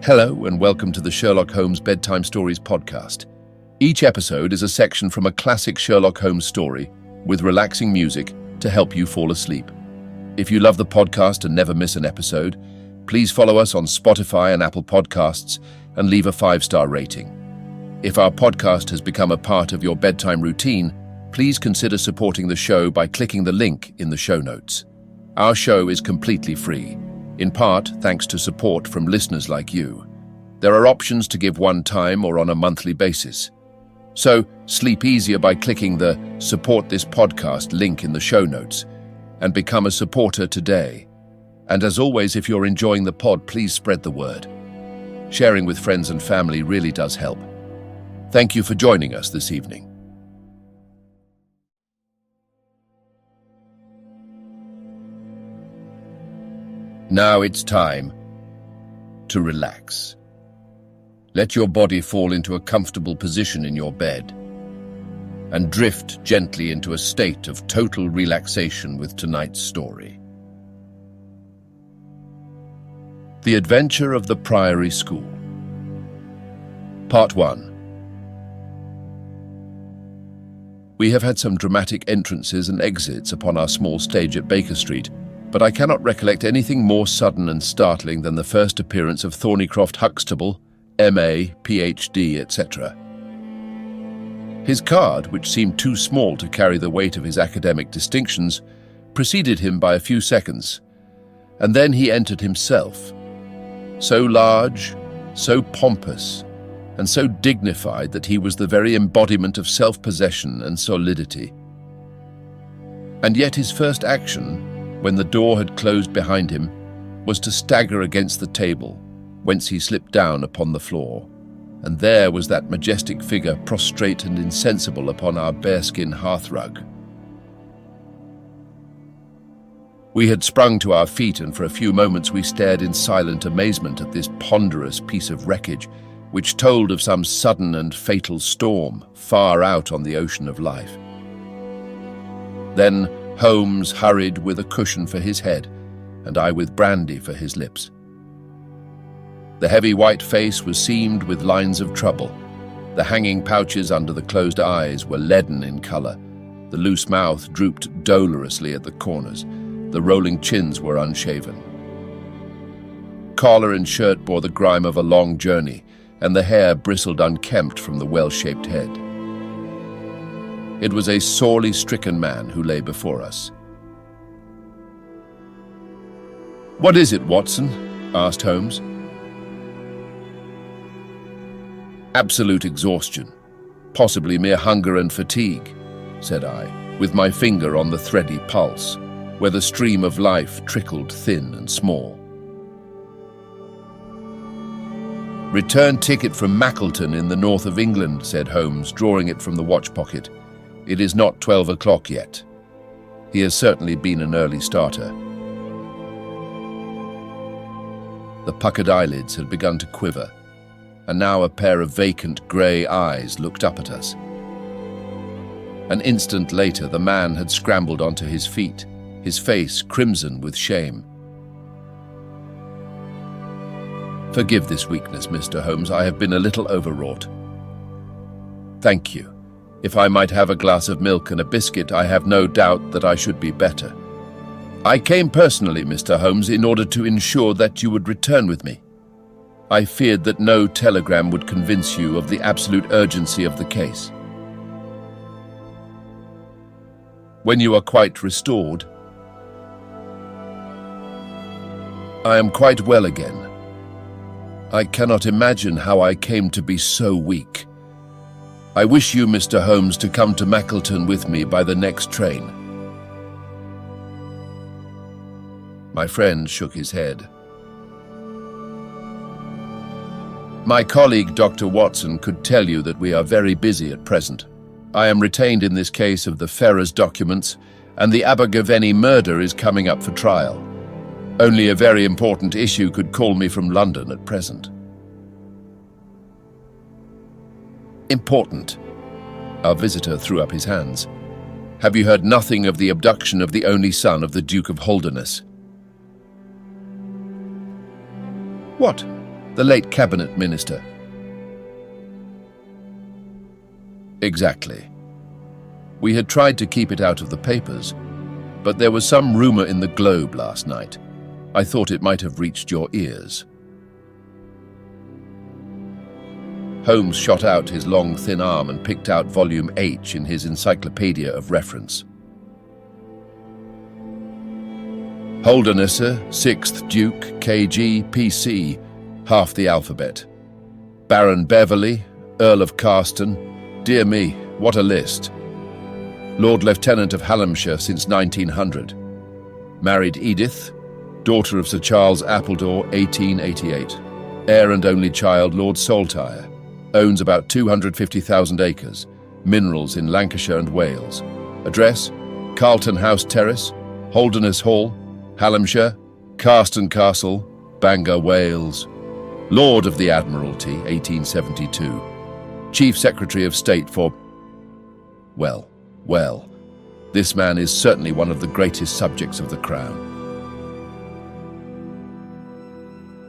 Hello and welcome to the Sherlock Holmes Bedtime Stories podcast. Each episode is a section from a classic Sherlock Holmes story with relaxing music to help you fall asleep. If you love the podcast and never miss an episode, please follow us on Spotify and Apple Podcasts and leave a 5-star rating. If our podcast has become a part of your bedtime routine, please consider supporting the show by clicking the link in the show notes. Our show is completely free, in part thanks to support from listeners like you. There are options to give one time or on a monthly basis. So sleep easier by clicking the Support This Podcast link in the show notes and become a supporter today. And as always, if you're enjoying the pod, please spread the word. Sharing with friends and family really does help. Thank you for joining us this evening. Now it's time to relax. Let your body fall into a comfortable position in your bed and drift gently into a state of total relaxation with tonight's story. The Adventure of the Priory School. Part 1. We have had some dramatic entrances and exits upon our small stage at Baker Street, but I cannot recollect anything more sudden and startling than the first appearance of Thorneycroft Huxtable, M.A., Ph.D., etc. His card, which seemed too small to carry the weight of his academic distinctions, preceded him by a few seconds, and then he entered himself, so large, so pompous, and so dignified that he was the very embodiment of self-possession and solidity. And yet his first action, when the door had closed behind him, was to stagger against the table, whence he slipped down upon the floor, and there was that majestic figure prostrate and insensible upon our bearskin hearthrug. We had sprung to our feet, and for a few moments we stared in silent amazement at this ponderous piece of wreckage, which told of some sudden and fatal storm far out on the ocean of life. Then Holmes hurried with a cushion for his head, and I with brandy for his lips. The heavy white face was seamed with lines of trouble. The hanging pouches under the closed eyes were leaden in color. The loose mouth drooped dolorously at the corners. The rolling chins were unshaven. Collar and shirt bore the grime of a long journey, and the hair bristled unkempt from the well-shaped head. It was a sorely stricken man who lay before us. "What is it, Watson?" asked Holmes. "Absolute exhaustion, possibly mere hunger and fatigue," said I, with my finger on the thready pulse, where the stream of life trickled thin and small. "Return ticket from Mackleton in the north of England," said Holmes, drawing it from the watch pocket. "It is not 12 o'clock yet. He has certainly been an early starter." The puckered eyelids had begun to quiver, and now a pair of vacant grey eyes looked up at us. An instant later, the man had scrambled onto his feet, his face crimson with shame. "Forgive this weakness, Mr. Holmes. I have been a little overwrought." "Thank you. If I might have a glass of milk and a biscuit, I have no doubt that I should be better. I came personally, Mr. Holmes, in order to ensure that you would return with me. I feared that no telegram would convince you of the absolute urgency of the case." "When you are quite restored?" "I am quite well again. I cannot imagine how I came to be so weak. I wish you, Mr. Holmes, to come to Mackleton with me by the next train." My friend shook his head. "My colleague, Dr. Watson, could tell you that we are very busy at present. I am retained in this case of the Ferrers documents, and the Abergavenny murder is coming up for trial. Only a very important issue could call me from London at present." "Important?" Our visitor threw up his hands. "Have you heard nothing of the abduction of the only son of the Duke of Holdernesse?" "What? The late cabinet minister. Exactly. We had tried to keep it out of the papers, but there was some rumor in the Globe last night. I thought it might have reached your ears. Holmes shot out his long, thin arm and picked out volume H in his encyclopedia of reference. Holdernesse, 6th Duke, KG, PC, half the alphabet. Baron Beverley, Earl of Carston. Dear me, what a list. Lord Lieutenant of Hallamshire since 1900. Married Edith, daughter of Sir Charles Appledore, 1888. Heir and only child, Lord Saltire. Owns about 250,000 acres. Minerals in Lancashire and Wales. Address, Carlton House Terrace, Holdernesse Hall, Hallamshire, Carston Castle, Bangor, Wales. Lord of the Admiralty, 1872. Chief Secretary of State for... Well, this man is certainly one of the greatest subjects of the Crown.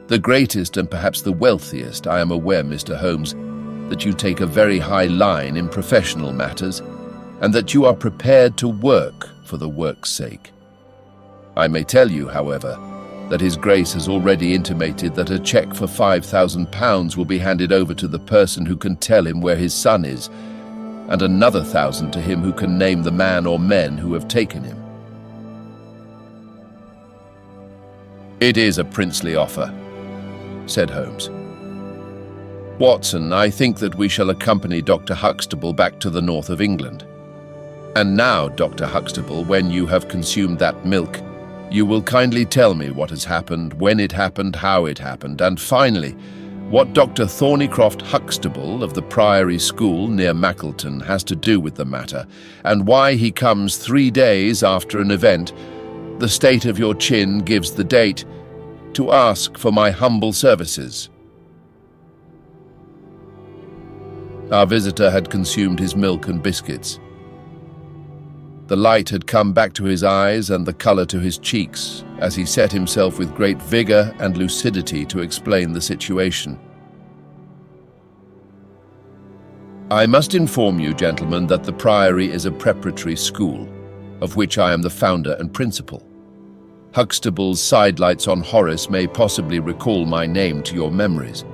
The greatest and perhaps the wealthiest. I am aware, Mr. Holmes, that you take a very high line in professional matters and that you are prepared to work for the work's sake. I may tell you, however, that His Grace has already intimated that a cheque for £5,000 will be handed over to the person who can tell him where his son is, and another 1,000 to him who can name the man or men who have taken him. It is a princely offer, said Holmes. Watson, I think that we shall accompany Dr. Huxtable back to the north of England. And now, Dr. Huxtable, when you have consumed that milk, you will kindly tell me what has happened, when it happened, how it happened, and finally, what Dr. Thorneycroft Huxtable of the Priory School near Mackleton has to do with the matter, and why he comes 3 days after an event, the state of your chin gives the date, to ask for my humble services. Our visitor had consumed his milk and biscuits. The light had come back to his eyes and the colour to his cheeks as he set himself with great vigour and lucidity to explain the situation. I must inform you, gentlemen, that the Priory is a preparatory school, of which I am the founder and principal. Huxtable's sidelights on Horace may possibly recall my name to your memories.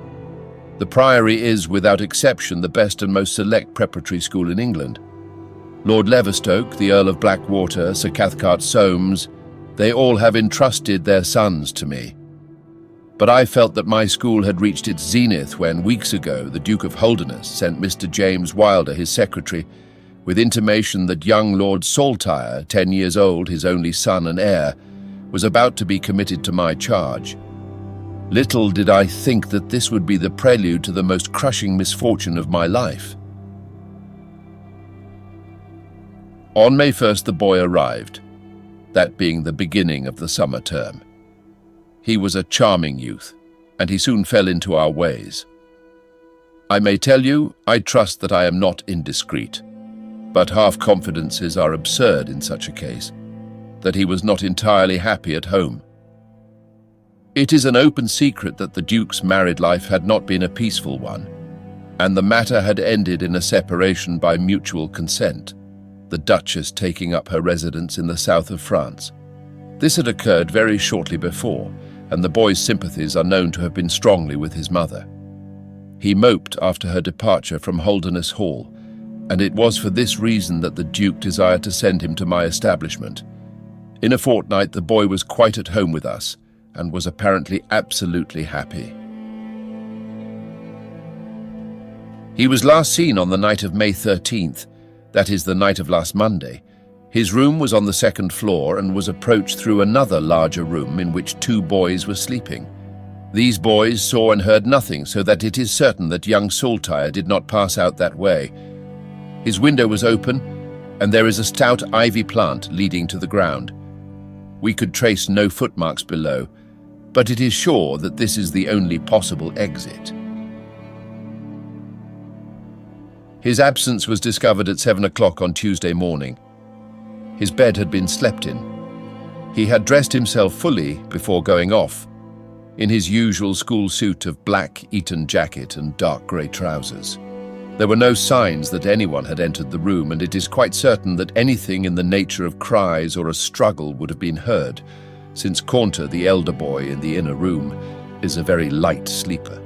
The Priory is, without exception, the best and most select preparatory school in England. Lord Leverstoke, the Earl of Blackwater, Sir Cathcart Soames, they all have entrusted their sons to me. But I felt that my school had reached its zenith when, weeks ago, the Duke of Holdernesse sent Mr. James Wilder, his secretary, with intimation that young Lord Saltire, 10 years old, his only son and heir, was about to be committed to my charge. Little did I think that this would be the prelude to the most crushing misfortune of my life. On May 1st the boy arrived, that being the beginning of the summer term. He was a charming youth, and he soon fell into our ways. I may tell you, I trust that I am not indiscreet, but half-confidences are absurd in such a case, that he was not entirely happy at home. It is an open secret that the Duke's married life had not been a peaceful one, and the matter had ended in a separation by mutual consent, the Duchess taking up her residence in the south of France. This had occurred very shortly before, and the boy's sympathies are known to have been strongly with his mother. He moped after her departure from Holdernesse Hall, and it was for this reason that the Duke desired to send him to my establishment. In a fortnight the boy was quite at home with us, and was apparently absolutely happy. He was last seen on the night of May 13th, that is the night of last Monday. His room was on the second floor and was approached through another larger room in which 2 boys were sleeping. These boys saw and heard nothing, so that it is certain that young Saltire did not pass out that way. His window was open, and there is a stout ivy plant leading to the ground. We could trace no footmarks below, but it is sure that this is the only possible exit. His absence was discovered at 7 o'clock on Tuesday morning. His bed had been slept in. He had dressed himself fully before going off. in his usual school suit of black Eton jacket and dark grey trousers. There were no signs that anyone had entered the room, and it is quite certain that anything in the nature of cries or a struggle would have been heard, since Caunter, the elder boy in the inner room, is a very light sleeper.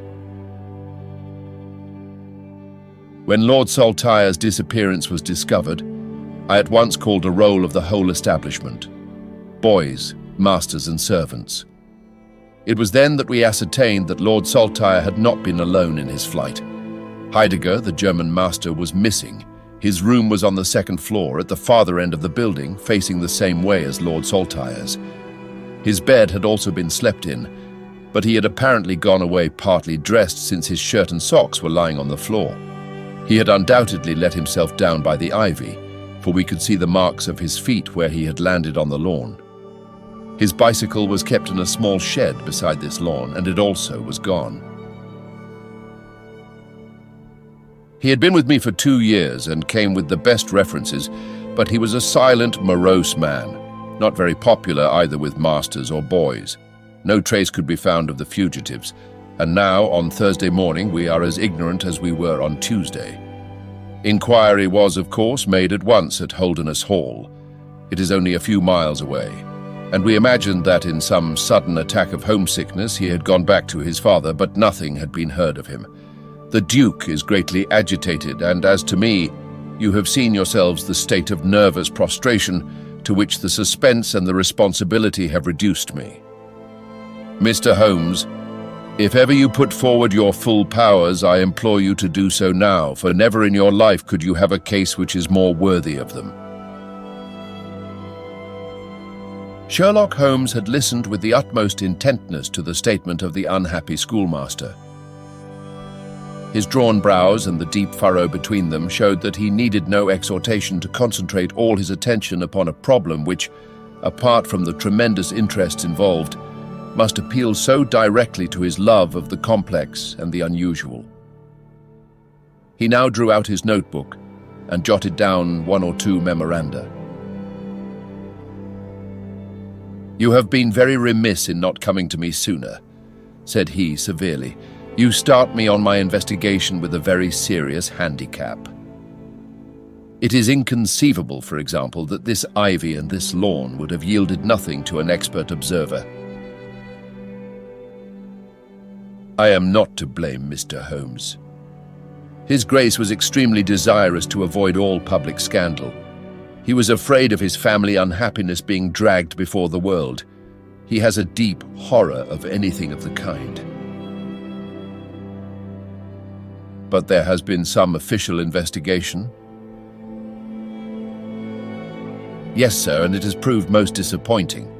When Lord Saltire's disappearance was discovered, I at once called a roll of the whole establishment: boys, masters and servants. It was then that we ascertained that Lord Saltire had not been alone in his flight. Heidegger, the German master, was missing. His room was on the second floor, at the farther end of the building, facing the same way as Lord Saltire's. His bed had also been slept in, but he had apparently gone away partly dressed, since his shirt and socks were lying on the floor. He had undoubtedly let himself down by the ivy, for we could see the marks of his feet where he had landed on the lawn. His bicycle was kept in a small shed beside this lawn, and it also was gone. He had been with me for 2 years and came with the best references, but he was a silent, morose man, not very popular either with masters or boys. No trace could be found of the fugitives, and now, on Thursday morning, we are as ignorant as we were on Tuesday. Inquiry was, of course, made at once at Holdernesse Hall. It is only a few miles away, and we imagined that in some sudden attack of homesickness he had gone back to his father, but nothing had been heard of him. The Duke is greatly agitated, and as to me, you have seen yourselves the state of nervous prostration to which the suspense and the responsibility have reduced me. Mr. Holmes, if ever you put forward your full powers, I implore you to do so now, for never in your life could you have a case which is more worthy of them. Sherlock Holmes had listened with the utmost intentness to the statement of the unhappy schoolmaster. His drawn brows and the deep furrow between them showed that he needed no exhortation to concentrate all his attention upon a problem which, apart from the tremendous interests involved, must appeal so directly to his love of the complex and the unusual. He now drew out his notebook and jotted down 1 or 2 memoranda. "You have been very remiss in not coming to me sooner," said he severely. "You start me on my investigation with a very serious handicap. It is inconceivable, for example, that this ivy and this lawn would have yielded nothing to an expert observer. I am not to blame, Mr. Holmes. His Grace was extremely desirous to avoid all public scandal. He was afraid of his family unhappiness being dragged before the world. He has a deep horror of anything of the kind. But there has been some official investigation?" "Yes, sir, and it has proved most disappointing.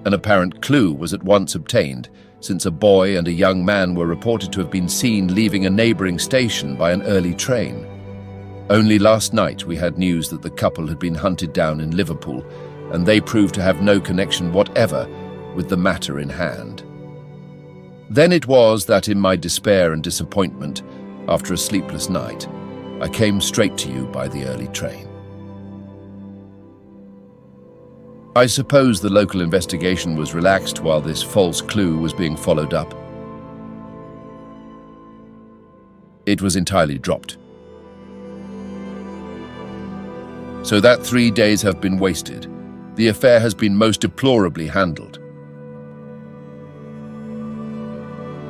An apparent clue was at once obtained, since a boy and a young man were reported to have been seen leaving a neighbouring station by an early train. Only last night we had news that the couple had been hunted down in Liverpool, and they proved to have no connection whatever with the matter in hand. Then it was that in my despair and disappointment, after a sleepless night, I came straight to you by the early train." "I suppose the local investigation was relaxed while this false clue was being followed up?" "It was entirely dropped." "So that 3 days have been wasted. The affair has been most deplorably handled."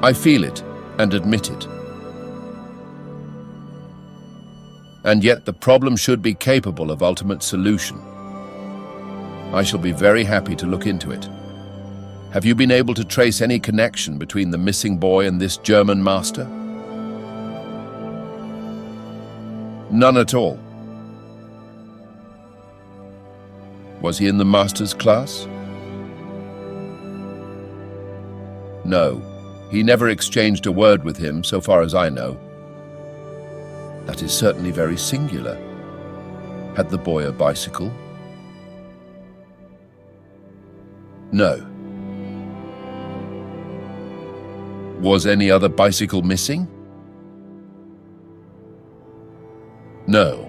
"I feel it and admit it. And yet the problem should be capable of ultimate solution. I shall be very happy to look into it. Have you been able to trace any connection between the missing boy and this German master?" "None at all." "Was he in the master's class?" "No, he never exchanged a word with him, so far as I know." "That is certainly very singular. Had the boy a bicycle?" "No." "Was any other bicycle missing?" "No."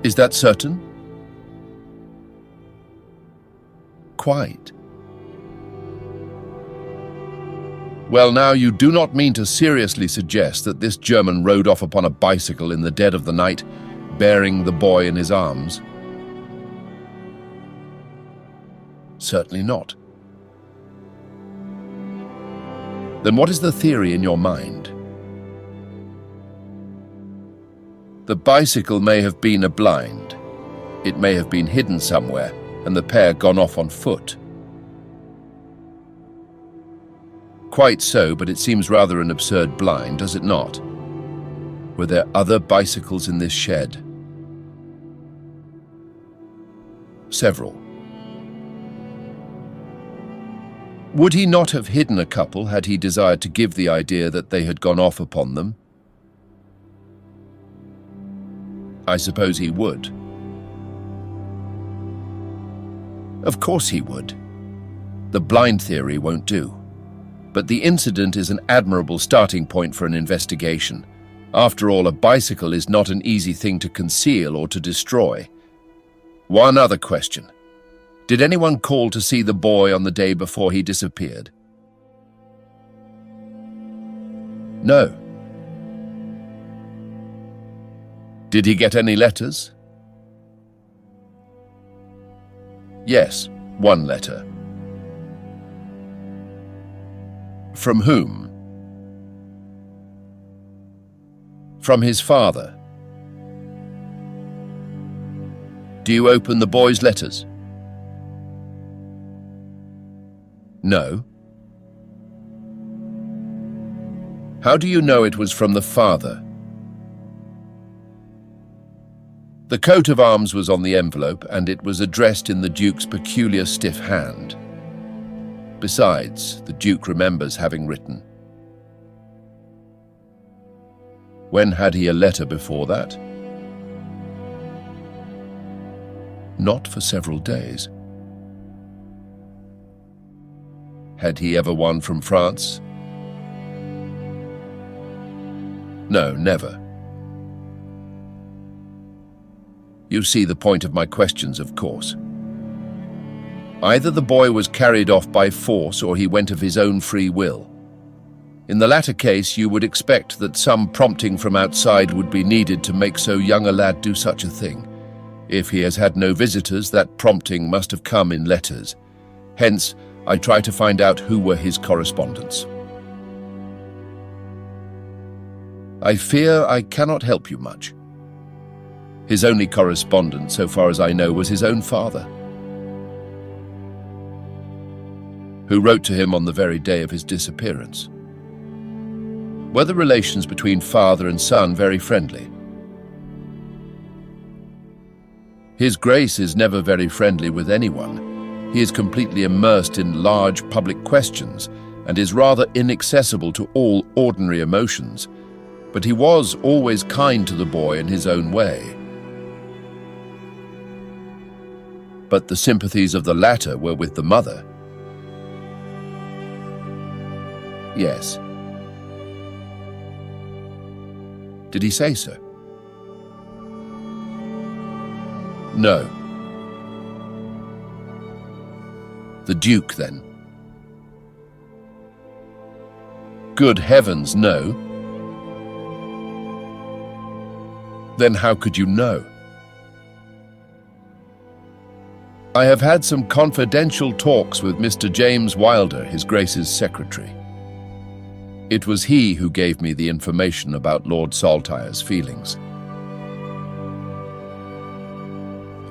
"Is that certain?" "Quite." Well, now, you do not mean to seriously suggest that this German rode off upon a bicycle in the dead of the night, bearing the boy in his arms? Certainly not. Then what is the theory in your mind? The bicycle may have been a blind. It may have been hidden somewhere, and the pair gone off on foot. Quite so, but it seems rather an absurd blind, does it not? Were there other bicycles in this shed? Several. Would he not have hidden a couple had he desired to give the idea that they had gone off upon them? I suppose he would. Of course he would. The blind theory won't do. But the incident is an admirable starting point for an investigation. After all, a bicycle is not an easy thing to conceal or to destroy. One other question. Did anyone call to see the boy on the day before he disappeared? No. Did he get any letters? Yes, one letter. From whom? From his father. Do you open the boy's letters? No. How do you know it was from the father? The coat of arms was on the envelope, and it was addressed in the Duke's peculiar stiff hand. Besides, the Duke remembers having written. When had he a letter before that? Not for several days. Had he ever one from France? No, never. You see the point of my questions, of course. Either the boy was carried off by force or he went of his own free will. In the latter case, you would expect that some prompting from outside would be needed to make so young a lad do such a thing. If he has had no visitors, that prompting must have come in letters. Hence, I try to find out who were his correspondents. I fear I cannot help you much. His only correspondent, so far as I know, was his own father, who wrote to him on the very day of his disappearance. Were the relations between father and son very friendly? His Grace is never very friendly with anyone. He is completely immersed in large public questions and is rather inaccessible to all ordinary emotions, but he was always kind to the boy in his own way. But the sympathies of the latter were with the mother. Yes. Did he say so? No. The Duke, then? Good heavens, no. Then how could you know? I have had some confidential talks with Mr. James Wilder, His Grace's secretary. It was he who gave me the information about Lord Saltire's feelings.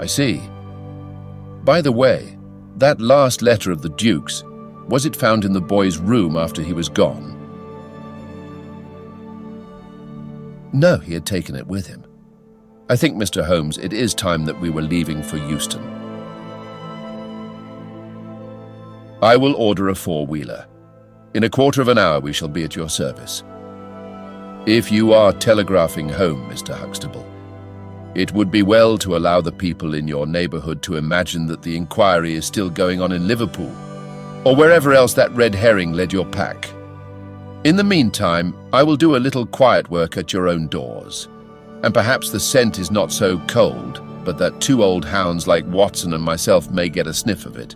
I see. By the way, that last letter of the Duke's, was it found in the boy's room after he was gone? No, he had taken it with him. I think, Mr. Holmes, it is time that we were leaving for Euston. I will order a four-wheeler. In a quarter of an hour we shall be at your service. If you are telegraphing home, Mr. Huxtable, it would be well to allow the people in your neighbourhood to imagine that the inquiry is still going on in Liverpool, or wherever else that red herring led your pack. In the meantime, I will do a little quiet work at your own doors, and perhaps the scent is not so cold, but that two old hounds like Watson and myself may get a sniff of it.